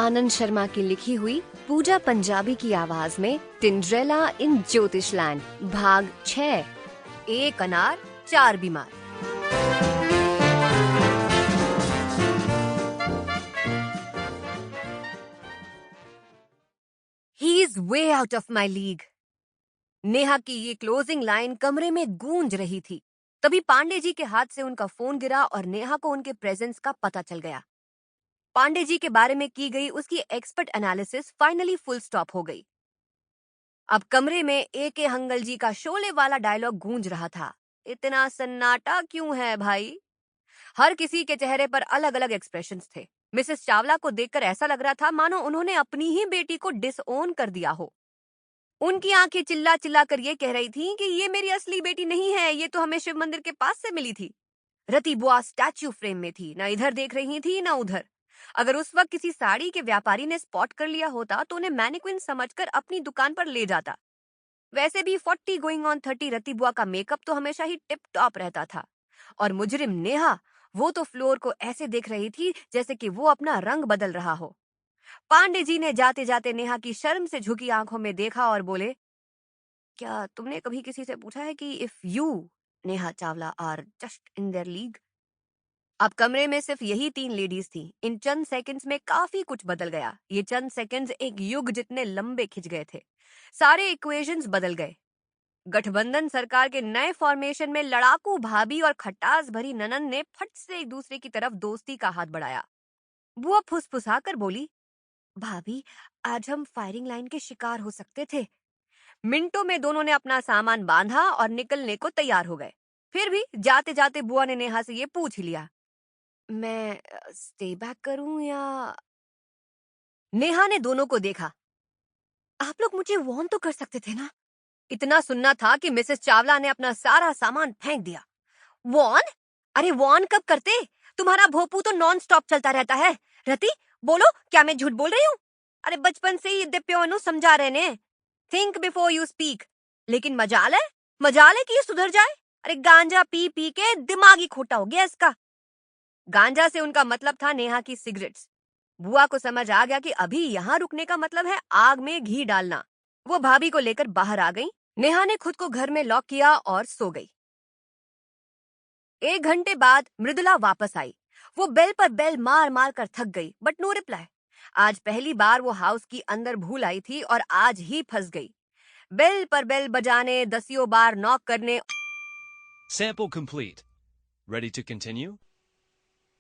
आनंद शर्मा की लिखी हुई, पूजा पंजाबी की आवाज में टिंड्रेला इन ज्योतिषलैंड भाग 6। एक अनार 4 बीमार। He is way out of my league. Neha की ये क्लोजिंग लाइन कमरे में गूंज रही थी। तभी पांडे जी के हाथ से उनका फोन गिरा और नेहा को उनके प्रेजेंस का पता चल गया। पांडे जी के बारे में की गई उसकी expert analysis finally full stop हो गई। अब कमरे में ए हंगल जी का शोले वाला डायलॉग गूंज रहा था। इतना सन्नाटा क्यों है भाई? हर किसी के चेहरे पर अलग अलग एक्सप्रेशंस थे। मिसेस चावला को देखकर ऐसा लग रहा था मानो उन्होंने अपनी ही बेटी को डिसओन कर दिया हो। उनकी आंखें चिल्ला चिल्ला कर ये कह रही थीं कि ये मेरी असली बेटी नहीं है, ये तो हमें शिव मंदिर के पास से मिली थी। रति बुआ स्टैच्यू फ्रेम में थी, ना इधर देख रही थी ना उधर। अगर उस वक्त किसी साड़ी के व्यापारी ने स्पॉट कर लिया होता तो उन्हें मैनिक्विन समझकर अपनी दुकान पर ले जाता। वैसे भी 40 गोइंग ऑन 30 रति बुआ का मेकअप तो हमेशा ही टिप टॉप रहता था। और मुजरिम नेहा, वो तो फ्लोर को ऐसे देख रही थी जैसे कि वो अपना रंग बदल रहा हो। पांडे जी ने जाते जाते नेहा की शर्म से झुकी आंखों में देखा और बोले, क्या तुमने कभी किसी से पूछा है कि if you Neha Chawla are just in their league? अब कमरे में सिर्फ यही 3 लेडीज थी। इन चंद सेकंड्स में काफी कुछ बदल गया। ये चंद सेकंड्स एक युग जितने लंबे खिंच गए थे। सारे इक्वेशंस बदल गए। गठबंधन सरकार के नए फॉर्मेशन में लड़ाकू भाभी और खटास भरी ननन ने फट से एक दूसरे की तरफ दोस्ती का हाथ बढ़ाया। बुआ फुसफुसाकर बोली, भाभी, आज हम फायरिंग लाइन के शिकार हो सकते थे। मिनटों में दोनों ने अपना सामान बांधा और निकलने को तैयार हो गए। फिर भी जाते जाते बुआ ने नेहा से ये पूछ लिया, मैं स्टे बैक करूं या? नेहा ने दोनों को देखा। आप लोग मुझे वार्न तो कर सकते थे ना? इतना सुनना था कि मिसेस चावला ने अपना सारा सामान फेंक दिया। वार्न? अरे वार्न कब करते? तुम्हारा भोपू तो नॉन स्टॉप चलता रहता है। रति, बोलो, क्या मैं झूठ बोल रही हूँ? अरे बचपन से ही दिप्योनु समझा रहे ने। Think before you speak. लेकिन मजाल है कि ये सुधर जाए। अरे गांजा पी पी के दिमाग ही खोटा हो गया इसका। गांजा से उनका मतलब था नेहा की सिगरेट्स। बुआ को समझ आ गया कि अभी यहाँ रुकने का मतलब है आग में घी डालना। वो भाभी को लेकर बाहर आ गई। नेहा ने खुद को घर में लॉक किया और सो गई। 1 घंटे बाद मृदुला वापस आई। वो बेल पर बेल मार मार कर थक गई, बट नो रिप्लाई। आज पहली बार वो हाउस की अंदर भूल आई थी और आज ही फंस गई। बेल पर बेल बजाने, दसियों बार नॉक करने। Sample complete. Ready to continue?